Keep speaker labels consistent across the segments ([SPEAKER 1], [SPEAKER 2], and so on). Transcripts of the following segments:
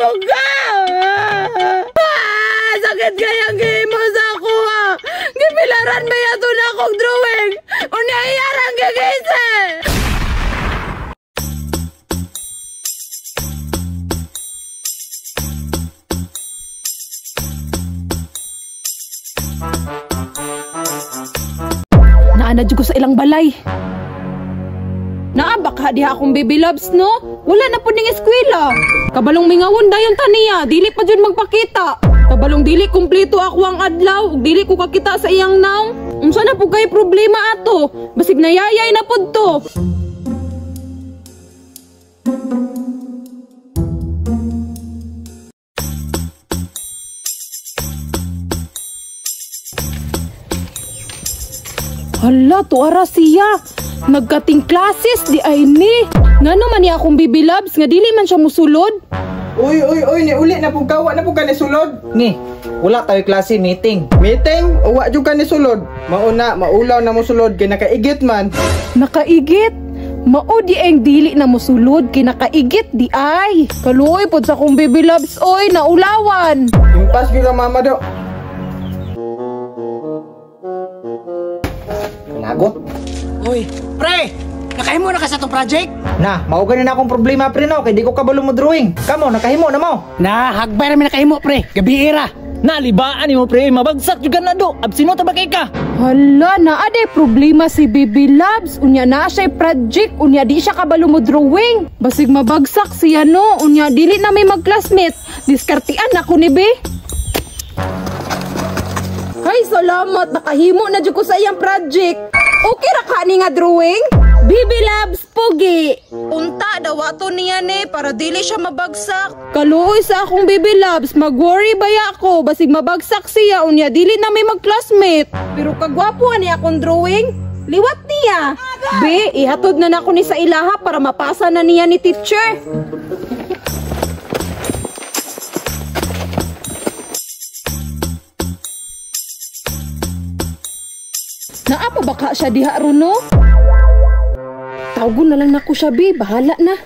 [SPEAKER 1] buga. Sakit kayang gimo sa kuha. Gipilaran ba yato na akong drawing? Unya iyarang gagise. Naanadyo ko sa ilang balay. Naabak diha akong baby loves, no? Wala na po ning eskwela. Kabalong mingawon dayon taniya, dili pa jud magpakita. Kabalong dili kumpleto ako ang adlaw, ug dili ko kakita sa iyang naong. Unsa na po kay problema ato? Basig nayayay na pud to. Hala, tuara siya. Nagkating classes di ay ni. Ngano man niya akong baby loves nga dili man siya musulod.
[SPEAKER 2] Uy, ni uli na pug kawa na pug ka ni sulod.
[SPEAKER 3] Ni, wala tayo klase meeting.
[SPEAKER 2] Meeting? Uwa jud ka ni sulod. Mauna, maulaw na mo sulod kay nakaigit man.
[SPEAKER 1] Nakaigit? Mao di ang dili na musulod kay nakaigit di ay. Kaluoy pod sa akong baby loves oy, naulawan.
[SPEAKER 2] Impas gyud ang mama do.
[SPEAKER 3] Lagot.
[SPEAKER 4] Uy, pre! Nakahimo na ka sa itong project?
[SPEAKER 3] Na, maugan na akong problema pre no, kay di ko kabalo mo drawing. Kamo, nakahimo na mo.
[SPEAKER 4] Na, hagbay namin nakahimo pre. Gabi ira.
[SPEAKER 5] Nalibaan ni mo pre, mabagsak juga na do. Absino ta ba kay ka?
[SPEAKER 1] Hala, naade problema si Baby Loves. Unya na siya project, unya di siya kabalo mo drawing. Basig mabagsak siya no, unya dili na may mag-classmate. Diskartian ako ni Be. Ay, salamat. Nakahimo na dyan ko sa iyang project. Okay ra ka ni nga drawing? Baby Loves, pogi. Unta, dawa to niya ni para dili siya mabagsak. Kaluoy sa akong Baby Loves, mag-worry baya ako. Basig mabagsak siya, unya dili na may mag-classmate. Pero kagwapo ni akong drawing. Liwat niya. Be, ihatod na nako ni sa ilaha para mapasa na niya ni teacher. Naapa baka siya diha runo? Tawgon na lang nako siya, Be. Bahala na.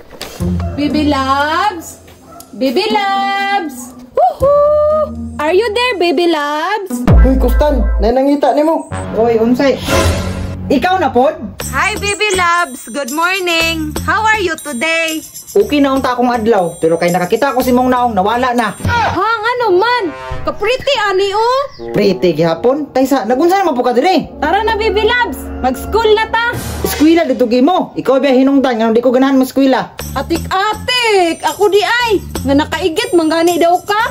[SPEAKER 1] Baby Loves! Baby Loves! Woohoo! Are you there, Baby Loves?
[SPEAKER 2] Uy, Kustan, nanangita ni mo.
[SPEAKER 3] Oy, unsay? Ikaw na pod?
[SPEAKER 1] Hi, Baby Loves! Good morning! How are you today?
[SPEAKER 3] Okay na unta akong adlaw, pero kay nakakita ko si mong naong nawala na.
[SPEAKER 1] Hang, ano man? Kapriti, ani, oh!
[SPEAKER 3] Pretty gihapon. Taysa, nagunsa na mo po ka dire?
[SPEAKER 1] Tara na, Baby Loves! Mag-school na ta!
[SPEAKER 3] Eskwela dito mo. Ikaw ba hinungdan nga di ko ganahan mo eskwela?
[SPEAKER 1] Atik-atik! Ako di ay! Nga nakaigit, manggani daw ka!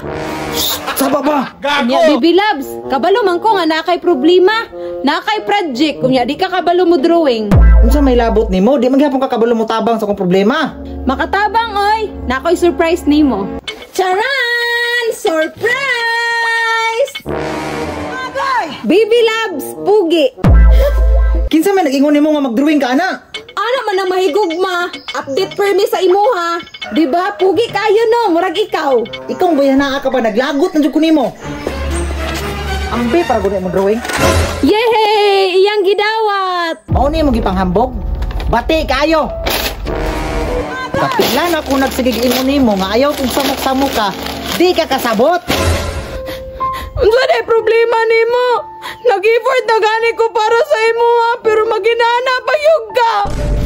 [SPEAKER 3] Saba ba?
[SPEAKER 1] Kunya, Baby Loves, kabalo man ko nga nakay problema. Nakay project, kunya di ka kabalo mo drawing.
[SPEAKER 3] Unsa may labot nimo? Di man gyapon ka kabalo mo tabang sa akong problema.
[SPEAKER 1] Makatabang, oy! Nakoy surprise nimo. Charan! Surprise! Baby Loves, pugi!
[SPEAKER 3] Kinsa may nag-ingon nimo nga mag-drawing ka ana?
[SPEAKER 1] Ano man ang mahigugma? Update per me sa imo ha? Diba? Pugi kayo no, murag ikaw.
[SPEAKER 3] Ikaw ba naa ka ba naglagot na jud ko nimo? Ambe para gud mo drawing.
[SPEAKER 1] Yehey! Iyang gidawat!
[SPEAKER 3] Mao ni mo gipanghambog. Bati kayo. Kapilan ako nagsigig imo nimo nga ayaw kung samok-samok ka, di ka kasabot.
[SPEAKER 1] Unsa day problema nimo? Nag-effort na gani ko para sa imo ha, pero maginana pa yug ka.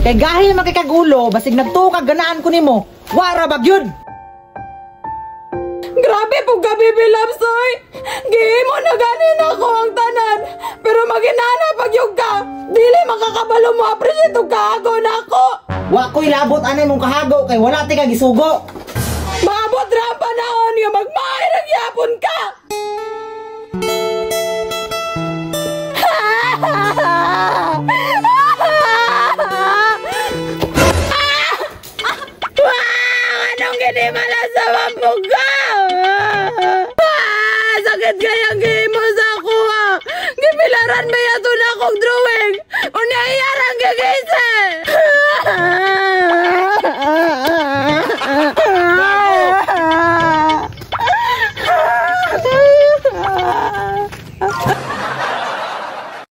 [SPEAKER 3] Kay gahil makikagulo, basig nagtuo ka ganaan ko nimo. Wara bagyud.
[SPEAKER 1] Grabe po ka, Baby Loves, oy! Gihimo na ganin ako ang tanan, pero maginana pag yung ka, dili makakabalo mo appreciate og kaago na ako!
[SPEAKER 3] Wa ko'y labot anay mong kahago, kay wala ti ka gisugo!
[SPEAKER 1] Maabot ra pa naon nga magmahay ng yapon ka! Anong ginimala sa mambuga? Sakit kayang gihimo sa kuha. Gipilaran ba yato na akong drawing? Unya iyarang gagise.